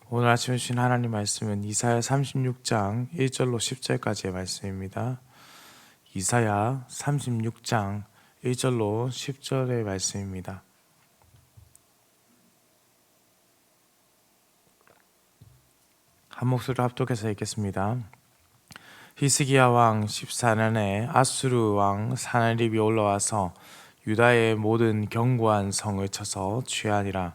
오늘 아침에 주신 하나님 말씀은 이사야 36장 1절로 10절까지의 말씀입니다. 이사야 36장 1절로 10절의 말씀입니다. 한 목소리로 합독해서 읽겠습니다. 히스기야 왕 14년에 아수르 왕 사나립이 올라와서 유다의 모든 견고한 성을 쳐서 취하니라.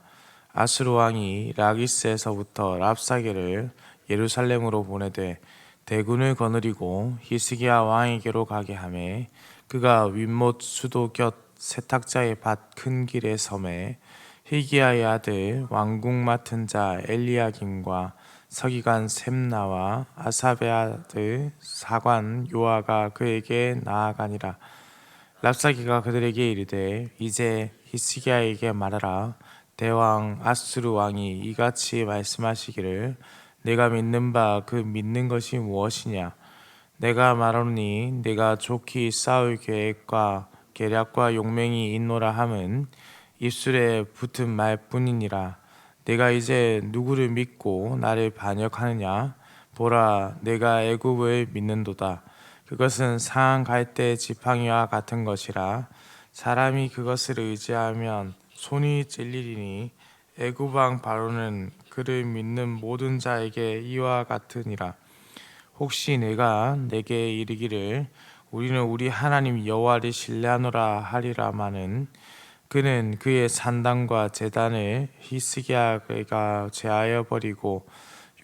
아수르 왕이 라기스에서부터 랍사게를 예루살렘으로 보내되 대군을 거느리고 히스기야 왕에게로 가게 하매 그가 윗못 수도 곁 세탁자의 밭 큰 길에 섬에 히기야의 아들 왕궁 맡은 자 엘리야김과 서기관 셈나와 아삽의 아들 사관 요아가 그에게 나아가니라. 랍사기가 그들에게 이르되 이제 히스기야에게 말하라. 대왕 아수르 왕이 이같이 말씀하시기를 내가 믿는 바 그 믿는 것이 무엇이냐. 내가 말하노니 내가 좋게 싸울 계획과 계략과 용맹이 있노라 함은 입술에 붙은 말뿐이니라. 내가 이제 누구를 믿고 나를 반역하느냐. 보라, 내가 애굽을 믿는도다. 그것은 상한 갈대 지팡이와 같은 것이라. 사람이 그것을 의지하면 손이 찔리리니 애굽 왕 바로는 그를 믿는 모든 자에게 이와 같으니라. 혹시 내가 내게 이르기를 우리는 우리 하나님 여호와를 신뢰하노라 하리라마는 그는 그의 산당과 제단을 히스기야가 제하여 버리고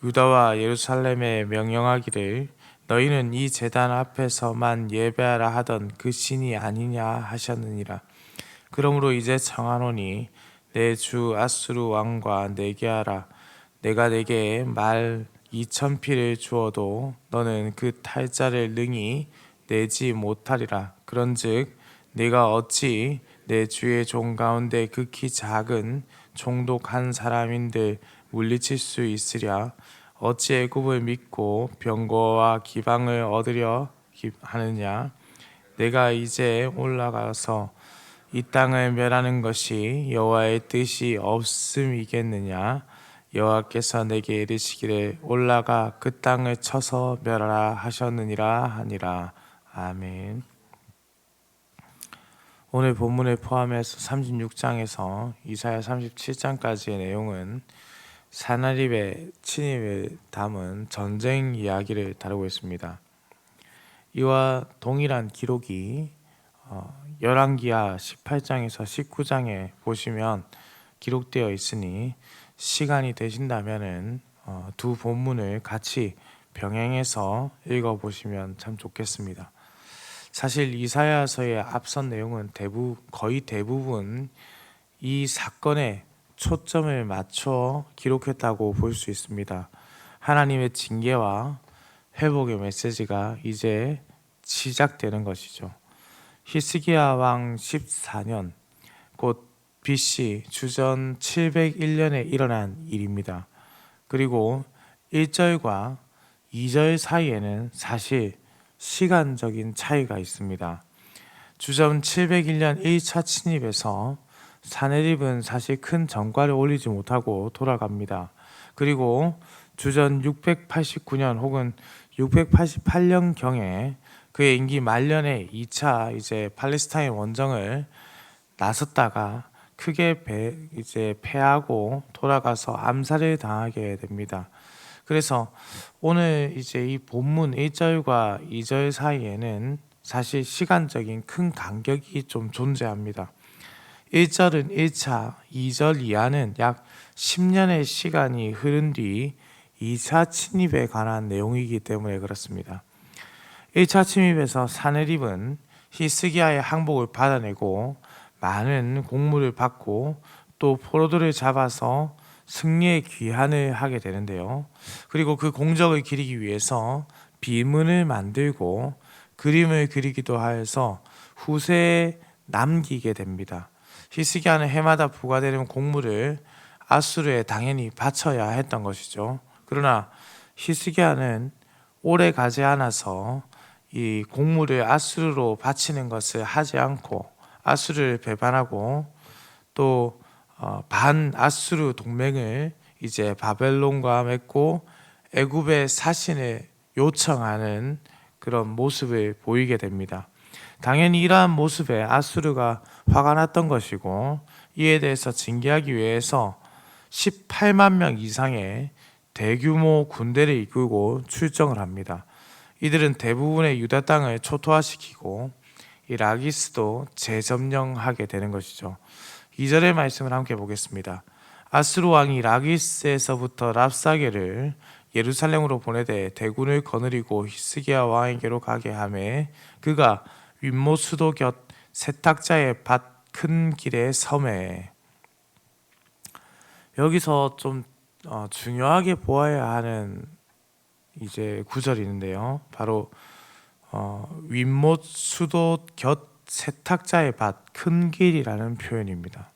유다와 예루살렘에 명령하기를 너희는 이 제단 앞에서만 예배하라 하던 그 신이 아니냐 하셨느니라. 그러므로 이제 청하노니 내 주 아수르 왕과 내게 하라. 내가 내게 말 2,000피를 주어도 너는 그 탈자를 능히 내지 못하리라. 그런즉 내가 어찌 내 주의 종 가운데 극히 작은 총독한 사람인들 물리칠 수 있으랴. 어찌 애굽을 믿고 병거와 기방을 얻으려 하느냐. 내가 이제 올라가서 이 땅을 멸하는 것이 여호와의 뜻이 없음이겠느냐. 여호와께서 내게 이르시기를 올라가 그 땅을 쳐서 멸하라 하셨느니라 하니라. 아멘. 오늘 본문을 포함해서 36장에서 이사야 37장까지의 내용은 사나립의 침입을 담은 전쟁 이야기를 다루고 있습니다. 이와 동일한 기록이 열왕기하 18장에서 19장에 보시면 기록되어 있으니 시간이 되신다면은 두 본문을 같이 병행해서 읽어보시면 참 좋겠습니다. 사실 이사야서의 앞선 내용은 거의 대부분 이 사건에 초점을 맞춰 기록했다고 볼 수 있습니다. 하나님의 징계와 회복의 메시지가 이제 시작되는 것이죠. 히스기야 왕 14년 곧 BC 주전 701년에 일어난 일입니다. 그리고 1절과 2절 사이에는 사실 시간적인 차이가 있습니다. 주전 701년 1차 침입에서 사네립은 사실 큰 전과를 올리지 못하고 돌아갑니다. 그리고 주전 689년 혹은 688년경에 그의 임기 말년에 2차 이제 팔레스타인 원정을 나섰다가 크게 패하고 돌아가서 암살을 당하게 됩니다. 그래서 오늘 이제 이 본문 1절과 2절 사이에는 사실 시간적인 큰 간격이 좀 존재합니다. 1절은 1차, 2절 이하는 약 10년의 시간이 흐른 뒤 2차 침입에 관한 내용이기 때문에 그렇습니다. 1차 침입에서 사네립은 히스기야의 항복을 받아내고 많은 공물을 받고 또 포로들을 잡아서 승리의 귀환을 하게 되는데요. 그리고 그 공적을 기리기 위해서 비문을 만들고 그림을 그리기도 하여서 후세에 남기게 됩니다. 히스기야는 해마다 부과되는 공물을 아수르에 당연히 바쳐야 했던 것이죠. 그러나 히스기야는 오래 가지 않아서 이 공물을 아수르로 바치는 것을 하지 않고 아수르를 배반하고 또 반아수르 동맹을 이제 바벨론과 맺고 애굽의 사신을 요청하는 그런 모습을 보이게 됩니다. 당연히 이러한 모습에 아수르가 화가 났던 것이고, 이에 대해서 징계하기 위해서 18만 명 이상의 대규모 군대를 이끌고 출정을 합니다. 이들은 대부분의 유다 땅을 초토화시키고 이 라기스도 재점령하게 되는 것이죠. 2절의 말씀을 함께 보겠습니다. 아수르 왕이 라기스에서부터 랍사게를 예루살렘으로 보내되 대군을 거느리고 히스기야 왕에게로 가게 하매 그가 윗못 수도 곁 세탁자의 밭 큰 길의 섬에. 여기서 좀 중요하게 보아야 하는 이제 구절이 있는데요. 바로 윗못 수도 곁 세탁자의 밭 큰 길이라는 표현입니다.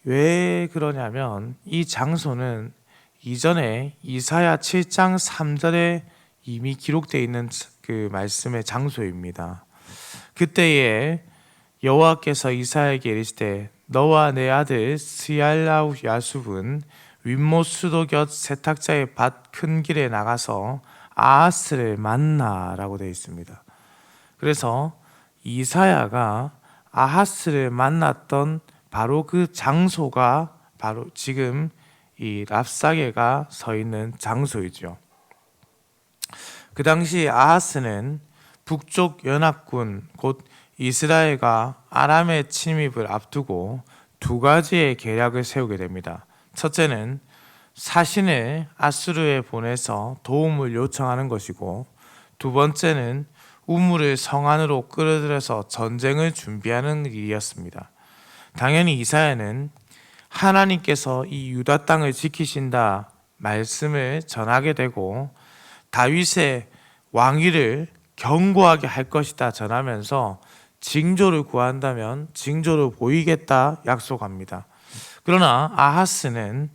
왜 그러냐면 이 장소는 이전에 이사야 7장 3절에 이미 기록되어 있는 그 말씀의 장소입니다. 그때에 여호와께서 이사야에게 이르시되 너와 내 아들 스얄라우 야숲은 윗못 수도 곁 세탁자의 밭 큰 길에 나가서 아하스를 만나라고 되어 있습니다. 그래서 이사야가 아하스를 만났던 바로 그 장소가 바로 지금 이 랍사게가 서 있는 장소이죠. 그 당시 아하스는 북쪽 연합군 곧 이스라엘과 아람의 침입을 앞두고 두 가지의 계략을 세우게 됩니다. 첫째는 사신을 아수르에 보내서 도움을 요청하는 것이고, 두 번째는 우물을 성 안으로 끌어들여서 전쟁을 준비하는 일이었습니다. 당연히 이사야는 하나님께서 이 유다 땅을 지키신다 말씀을 전하게 되고 다윗의 왕위를 견고하게 할 것이다 전하면서 징조를 구한다면 징조를 보이겠다 약속합니다. 그러나 아하스는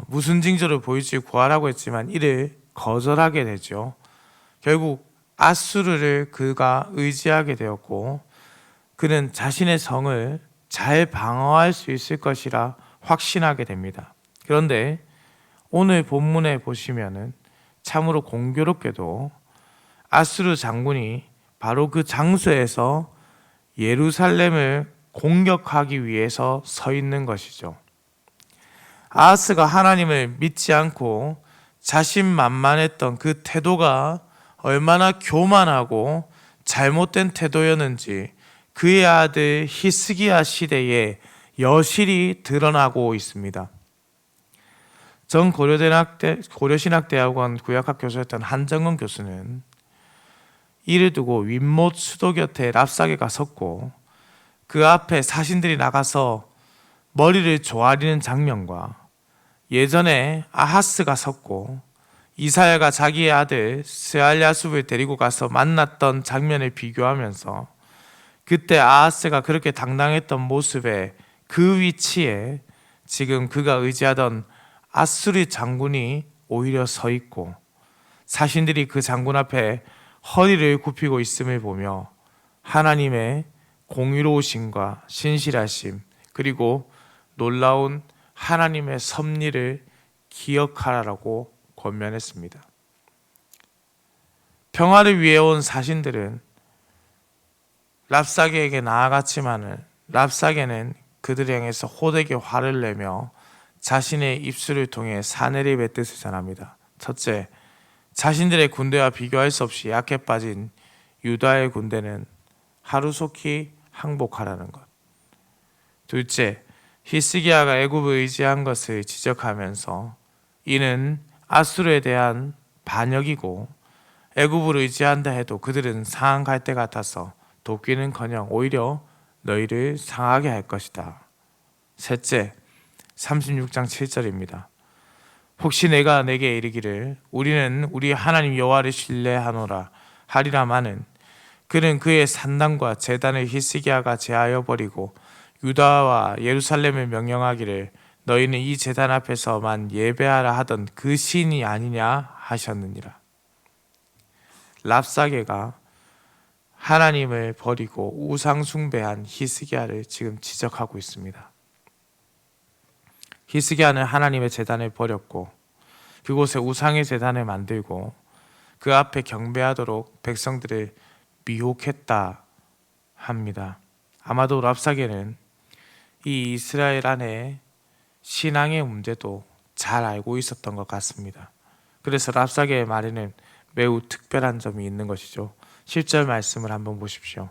무슨 징조를 보일지 구하라고 했지만 이를 거절하게 되죠. 결국 아수르를 그가 의지하게 되었고, 그는 자신의 성을 잘 방어할 수 있을 것이라 확신하게 됩니다. 그런데 오늘 본문에 보시면은 참으로 공교롭게도 아수르 장군이 바로 그 장소에서 예루살렘을 공격하기 위해서 서 있는 것이죠. 아하스가 하나님을 믿지 않고 자신만만했던 그 태도가 얼마나 교만하고 잘못된 태도였는지 그의 아들 히스기야 시대에 여실히 드러나고 있습니다. 전 고려신학대학원 구약학 교수였던 한정은 교수는 이를 두고 윗못 수도 곁에 랍사게가 섰고 그 앞에 사신들이 나가서 머리를 조아리는 장면과 예전에 아하스가 섰고 이사야가 자기의 아들 스알야숲을 데리고 가서 만났던 장면을 비교하면서 그때 아하스가 그렇게 당당했던 모습에 그 위치에 지금 그가 의지하던 아수르 장군이 오히려 서 있고 사신들이 그 장군 앞에 허리를 굽히고 있음을 보며 하나님의 공의로우심과 신실하심 그리고 놀라운 하나님의 섭리를 기억하라고 권면했습니다. 평화를 위해 온 사신들은 랍사게에게 나아갔지만은 랍사게는 그들을 향해서 호되게 화를 내며 자신의 입술을 통해 사내를 뱉듯을 전합니다. 첫째, 자신들의 군대와 비교할 수 없이 약해 빠진 유다의 군대는 하루속히 항복하라는 것. 둘째, 히스기야가 애굽을 의지한 것을 지적하면서 이는 아수르에 대한 반역이고 애굽을 의지한다 해도 그들은 상한 갈대 같아서 돕기는커녕 오히려 너희를 상하게 할 것이다. 셋째, 36장 7절입니다. 혹시 내가 내게 이르기를 우리는 우리 하나님 여호와를 신뢰하노라 하리라마는 그는 그의 산당과 제단을 히스기야가 제하여 버리고 유다와 예루살렘을 명령하기를 너희는 이 제단 앞에서만 예배하라 하던 그 신이 아니냐 하셨느니라. 랍사게가 하나님을 버리고 우상 숭배한 히스기야를 지금 지적하고 있습니다. 히스기야는 하나님의 제단을 버렸고 그곳에 우상의 제단을 만들고 그 앞에 경배하도록 백성들을 미혹했다 합니다. 아마도 랍사게는 이 이스라엘 안에 신앙의 문제도 잘 알고 있었던 것 같습니다. 그래서 랍사게의 말에는 매우 특별한 점이 있는 것이죠. 10절 말씀을 한번 보십시오.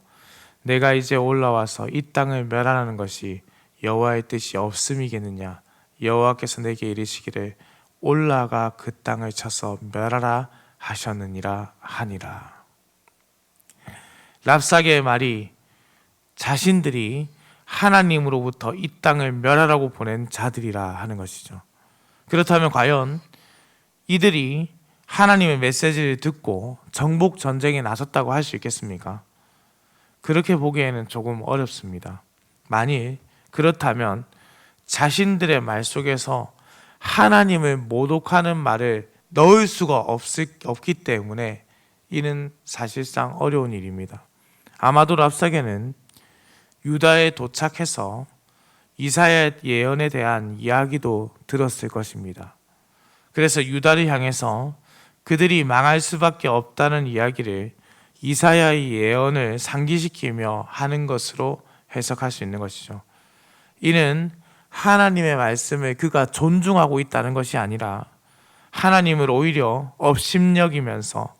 내가 이제 올라와서 이 땅을 멸하는 것이 여호와의 뜻이 없음이겠느냐. 여호와께서 내게 이르시기를 올라가 그 땅을 쳐서 멸하라 하셨느니라 하니라. 랍사게의 말이 자신들이 하나님으로부터 이 땅을 멸하라고 보낸 자들이라 하는 것이죠. 그렇다면 과연 이들이 하나님의 메시지를 듣고 정복 전쟁에 나섰다고 할 수 있겠습니까? 그렇게 보기에는 조금 어렵습니다. 만일 그렇다면 자신들의 말 속에서 하나님을 모독하는 말을 넣을 수가 없기 때문에 이는 사실상 어려운 일입니다. 아마도 랍사게는 유다에 도착해서 이사야의 예언에 대한 이야기도 들었을 것입니다. 그래서 유다를 향해서 그들이 망할 수밖에 없다는 이야기를 이사야의 예언을 상기시키며 하는 것으로 해석할 수 있는 것이죠. 이는 하나님의 말씀을 그가 존중하고 있다는 것이 아니라 하나님을 오히려 업신여기면서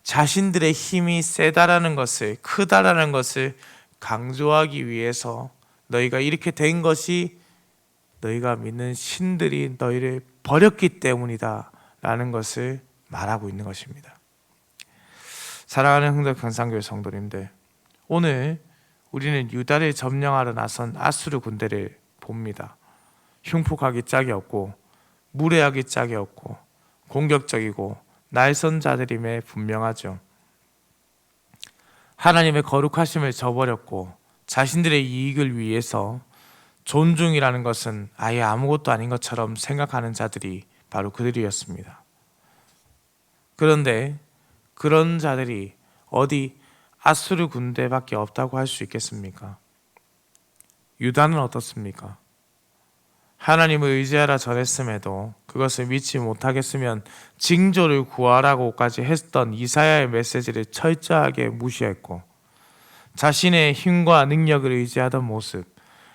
자신들의 힘이 세다라는 것을, 크다라는 것을 강조하기 위해서 너희가 이렇게 된 것이 너희가 믿는 신들이 너희를 버렸기 때문이다 라는 것을 말하고 있는 것입니다. 사랑하는 흥덕 경상교회 성도님들, 오늘 우리는 유다를 점령하러 나선 아수르 군대를 봅니다. 흉폭하기 짝이 없고 무례하기 짝이 없고 공격적이고 날선자들임에 분명하죠. 하나님의 거룩하심을 저버렸고 자신들의 이익을 위해서 존중이라는 것은 아예 아무것도 아닌 것처럼 생각하는 자들이 바로 그들이었습니다. 그런데 그런 자들이 어디 아수르 군대밖에 없다고 할 수 있겠습니까? 유다는 어떻습니까? 하나님을 의지하라 전했음에도 그것을 믿지 못하겠으면 징조를 구하라고까지 했던 이사야의 메시지를 철저하게 무시했고 자신의 힘과 능력을 의지하던 모습,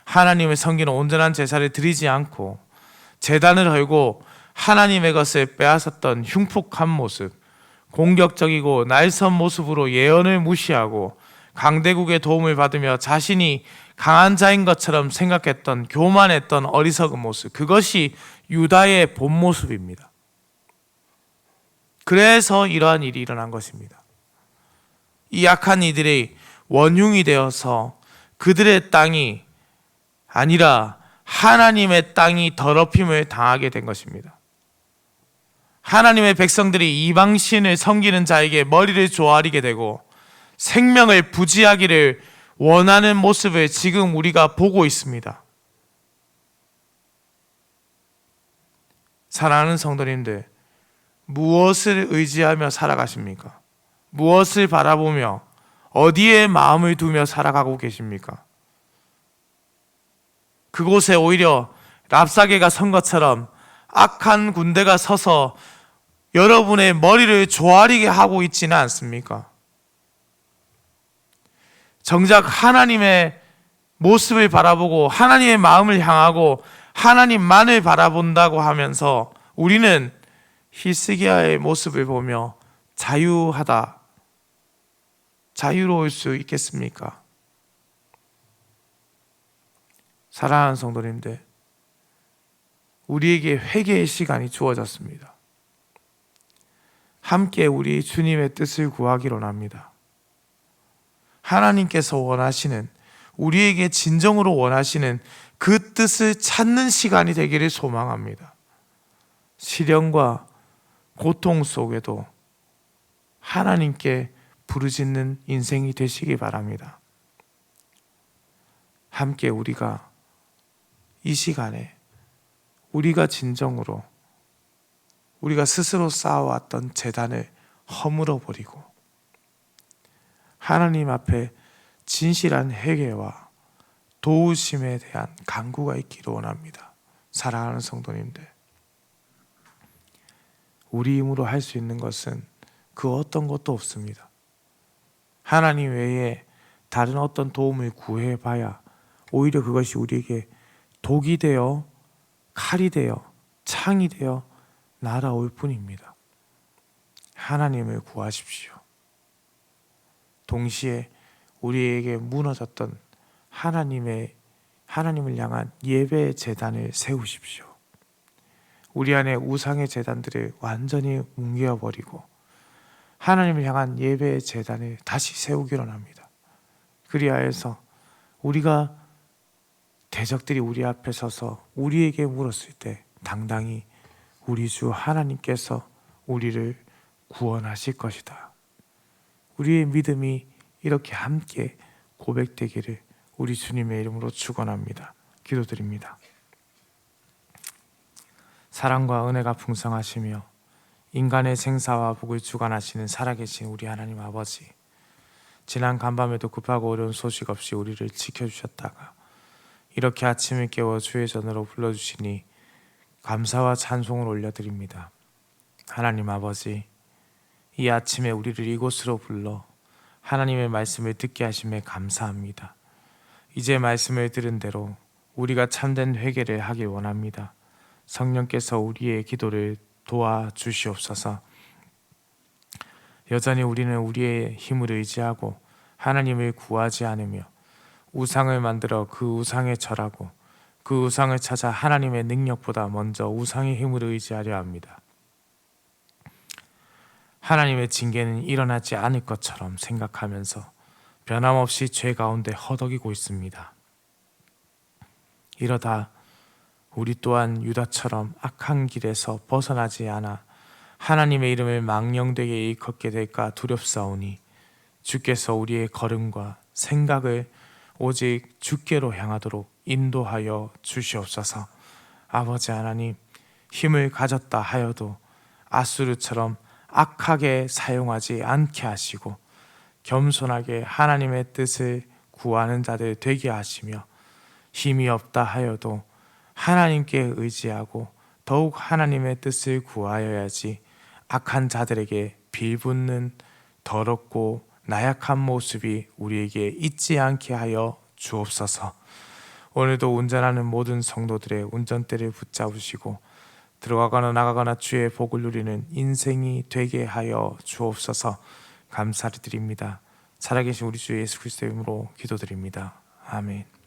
하나님을 섬기는 온전한 제사를 드리지 않고 제단을 헐고 하나님의 것을 빼앗았던 흉폭한 모습, 공격적이고 날선 모습으로 예언을 무시하고 강대국의 도움을 받으며 자신이 강한 자인 것처럼 생각했던 교만했던 어리석은 모습, 그것이 유다의 본 모습입니다. 그래서 이러한 일이 일어난 것입니다. 이 약한 이들이 원흉이 되어서 그들의 땅이 아니라 하나님의 땅이 더럽힘을 당하게 된 것입니다. 하나님의 백성들이 이방신을 섬기는 자에게 머리를 조아리게 되고 생명을 부지하기를 원하는 모습을 지금 우리가 보고 있습니다. 사랑하는 성도님들, 무엇을 의지하며 살아가십니까? 무엇을 바라보며 어디에 마음을 두며 살아가고 계십니까? 그곳에 오히려 랍사게가 선 것처럼 악한 군대가 서서 여러분의 머리를 조아리게 하고 있지는 않습니까? 정작 하나님의 모습을 바라보고 하나님의 마음을 향하고 하나님만을 바라본다고 하면서 우리는 히스기야의 모습을 보며 자유로울 수 있겠습니까? 사랑하는 성도님들, 우리에게 회개의 시간이 주어졌습니다. 함께 우리 주님의 뜻을 구하기로 합니다. 하나님께서 원하시는, 우리에게 진정으로 원하시는 그 뜻을 찾는 시간이 되기를 소망합니다. 시련과 고통 속에도 하나님께 부르짖는 인생이 되시기 바랍니다. 함께 우리가 이 시간에 우리가 진정으로 우리가 스스로 쌓아왔던 제단을 허물어 버리고 하나님 앞에 진실한 회개와 도우심에 대한 간구가 있기를 원합니다. 사랑하는 성도님들, 우리 힘으로 할 수 있는 것은 그 어떤 것도 없습니다. 하나님 외에 다른 어떤 도움을 구해봐야 오히려 그것이 우리에게 독이 되어 칼이 되어 창이 되어 날아올 뿐입니다. 하나님을 구하십시오. 동시에 우리에게 무너졌던 하나님을 향한 예배의 제단을 세우십시오. 우리 안에 우상의 제단들을 완전히 뭉개어버리고 하나님을 향한 예배의 제단을 다시 세우기로 합니다. 그리하여서 우리가 대적들이 우리 앞에 서서 우리에게 물었을 때 당당히 우리 주 하나님께서 우리를 구원하실 것이다. 우리의 믿음이 이렇게 함께 고백되기를 우리 주님의 이름으로 축원합니다. 기도드립니다. 사랑과 은혜가 풍성하시며 인간의 생사와 복을 주관하시는 살아계신 우리 하나님 아버지, 지난 간밤에도 급하고 어려운 소식 없이 우리를 지켜주셨다가 이렇게 아침을 깨워 주의 전으로 불러주시니 감사와 찬송을 올려드립니다. 하나님 아버지, 이 아침에 우리를 이곳으로 불러 하나님의 말씀을 듣게 하심에 감사합니다. 이제 말씀을 들은 대로 우리가 참된 회개를 하길 원합니다. 성령께서 우리의 기도를 도와주시옵소서. 여전히 우리는 우리의 힘을 의지하고 하나님을 구하지 않으며 우상을 만들어 그 우상에 절하고 그 우상을 찾아 하나님의 능력보다 먼저 우상의 힘을 의지하려 합니다. 하나님의 징계는 일어나지 않을 것처럼 생각하면서 변함없이 죄 가운데 허덕이고 있습니다. 이러다 우리 또한 유다처럼 악한 길에서 벗어나지 않아 하나님의 이름을 망령되게 일컫게 될까 두렵사오니 주께서 우리의 걸음과 생각을 오직 주께로 향하도록 인도하여 주시옵소서. 아버지 하나님, 힘을 가졌다 하여도 아수르처럼 악하게 사용하지 않게 하시고 겸손하게 하나님의 뜻을 구하는 자들 되게 하시며 힘이 없다 하여도 하나님께 의지하고 더욱 하나님의 뜻을 구하여야지 악한 자들에게 빌붙는 더럽고 나약한 모습이 우리에게 있지 않게 하여 주옵소서. 오늘도 운전하는 모든 성도들의 운전대를 붙잡으시고 들어가거나 나가거나 주의 복을 누리는 인생이 되게 하여 주옵소서. 감사를 드립니다. 살아계신 우리 주 예수 그리스도의 이름으로 기도드립니다. 아멘.